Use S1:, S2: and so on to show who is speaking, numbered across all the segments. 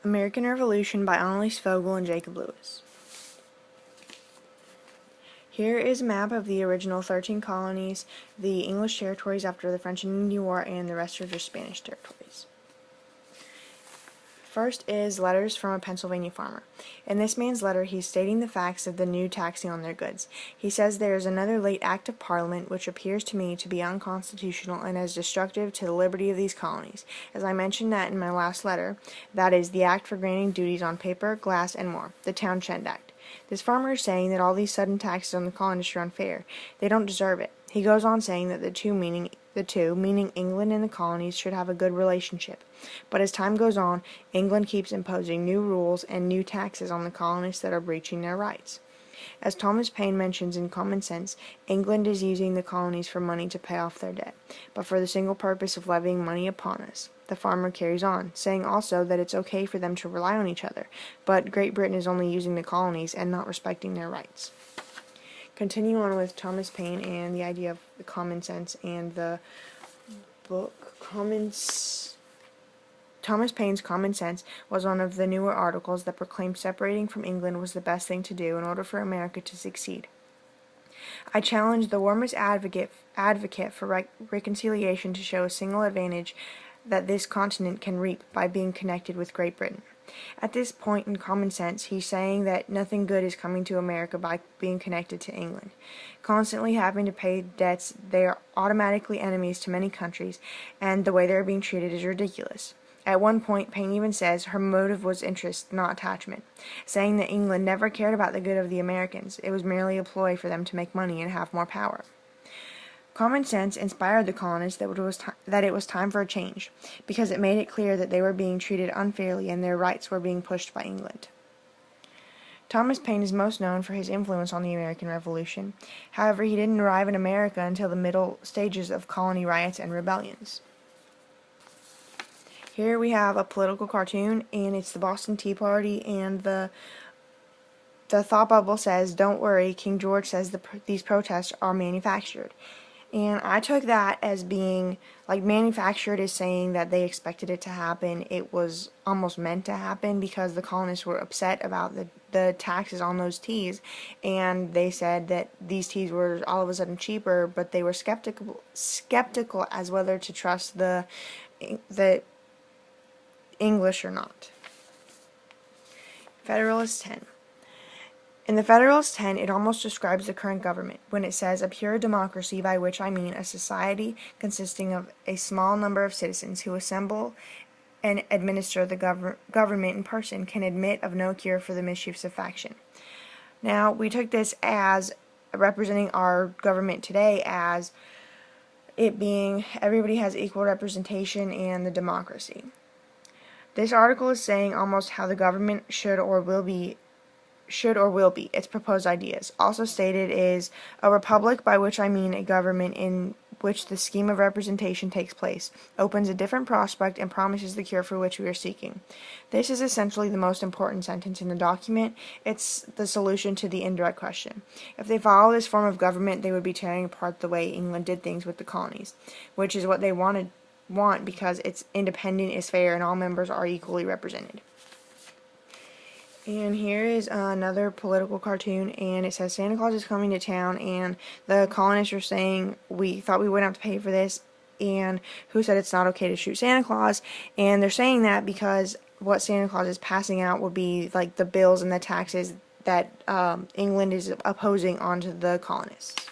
S1: American Revolution by Anneliese Vogel and Jacob Lewis. Here is a map of the original 13 colonies, the English territories after the French and Indian War, and the rest are just Spanish territories. First is letters from a Pennsylvania farmer. In this man's letter, he's stating the facts of the new taxing on their goods. He says there is another late act of Parliament which appears to me to be unconstitutional and as destructive to the liberty of these colonies. As I mentioned that in my last letter, that is the act for granting duties on paper, glass, and more, the Townshend Act. This farmer is saying that all these sudden taxes on the colonists are unfair. They don't deserve it. He goes on saying that the two, meaning England and the colonies, should have a good relationship. But as time goes on, England keeps imposing new rules and new taxes on the colonists that are breaching their rights. As Thomas Paine mentions in Common Sense, England is using the colonies for money to pay off their debt, but for the single purpose of levying money upon us. The farmer carries on, saying also that it's okay for them to rely on each other, but Great Britain is only using the colonies and not respecting their rights. Continue on with Thomas Paine and the idea of the common sense and the book Thomas Paine's Common Sense was one of the newer articles that proclaimed separating from England was the best thing to do in order for America to succeed. I challenge the warmest advocate for reconciliation to show a single advantage that this continent can reap by being connected with Great Britain. At this point in Common Sense, he's saying that nothing good is coming to America by being connected to England. Constantly having to pay debts, they are automatically enemies to many countries, and the way they are being treated is ridiculous. At one point, Paine even says her motive was interest, not attachment, saying that England never cared about the good of the Americans. It was merely a ploy for them to make money and have more power. Common Sense inspired the colonists that it was time for a change, because it made it clear that they were being treated unfairly and their rights were being pushed by England. Thomas Paine is most known for his influence on the American Revolution. However, he didn't arrive in America until the middle stages of colony riots and rebellions. Here we have a political cartoon, and it's the Boston Tea Party, and the thought bubble says, "Don't worry, King George says these protests are manufactured." And I took that as being, like, manufactured is saying that they expected it to happen. It was almost meant to happen because the colonists were upset about the taxes on those teas, and they said that these teas were all of a sudden cheaper, but they were skeptical as whether to trust the English or not. Federalist 10. In the Federalist 10, it almost describes the current government when it says a pure democracy, by which I mean a society consisting of a small number of citizens who assemble and administer the government in person, can admit of no cure for the mischiefs of faction. Now, we took this as representing our government today as it being everybody has equal representation and the democracy. This article is saying almost how the government should or will be its proposed ideas. Also stated is a republic, by which I mean a government in which the scheme of representation takes place, opens a different prospect and promises the cure for which we are seeking. This is essentially the most important sentence in the document. It's the solution to the indirect question. If they follow this form of government, they would be tearing apart the way England did things with the colonies, which is what they want because it's independent, is fair, and all members are equally represented. And here is another political cartoon, and it says Santa Claus is coming to town, and the colonists are saying, we thought we wouldn't have to pay for this, and who said it's not okay to shoot Santa Claus? And they're saying that because what Santa Claus is passing out would be like the bills and the taxes that England is opposing onto the colonists.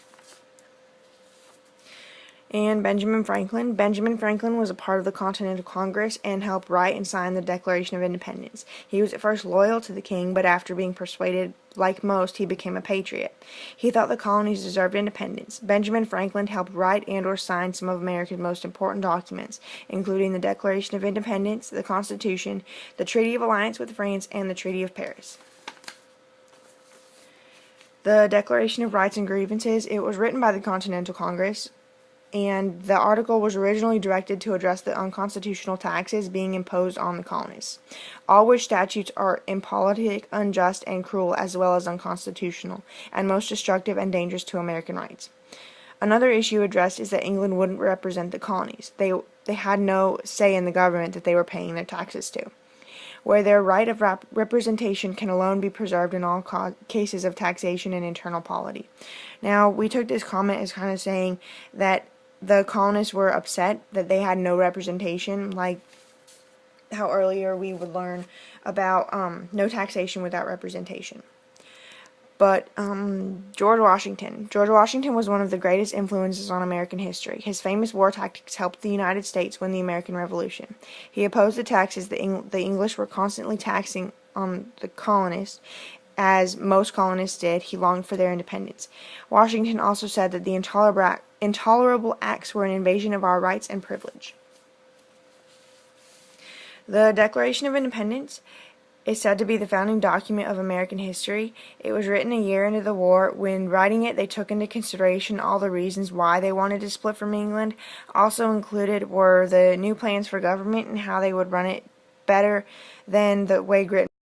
S1: And Benjamin Franklin. Benjamin Franklin was a part of the Continental Congress and helped write and sign the Declaration of Independence. He was at first loyal to the king, but after being persuaded, like most, he became a patriot. He thought the colonies deserved independence. Benjamin Franklin helped write and or sign some of America's most important documents, including the Declaration of Independence, the Constitution, the Treaty of Alliance with France, and the Treaty of Paris. The Declaration of Rights and Grievances. It was written by the Continental Congress, and the article was originally directed to address the unconstitutional taxes being imposed on the colonists, all which statutes are impolitic, unjust, and cruel, as well as unconstitutional, and most destructive and dangerous to American rights. Another issue addressed is that England wouldn't represent the colonies. They had no say in the government that they were paying their taxes to. where their right of representation can alone be preserved in all cases of taxation and internal polity. Now, we took this comment as kind of saying that the colonists were upset that they had no representation, like how earlier we would learn about no taxation without representation. But George Washington was one of the greatest influences on American history. His famous war tactics helped the United States win the American Revolution. He opposed the taxes the English were constantly taxing on the colonists. As most colonists did, he longed for their independence. Washington also said that the intolerable acts were an invasion of our rights and privilege. The Declaration of Independence is said to be the founding document of American history. It was written a year into the war. When writing it, they took into consideration all the reasons why they wanted to split from England. Also included were the new plans for government and how they would run it better than the way Great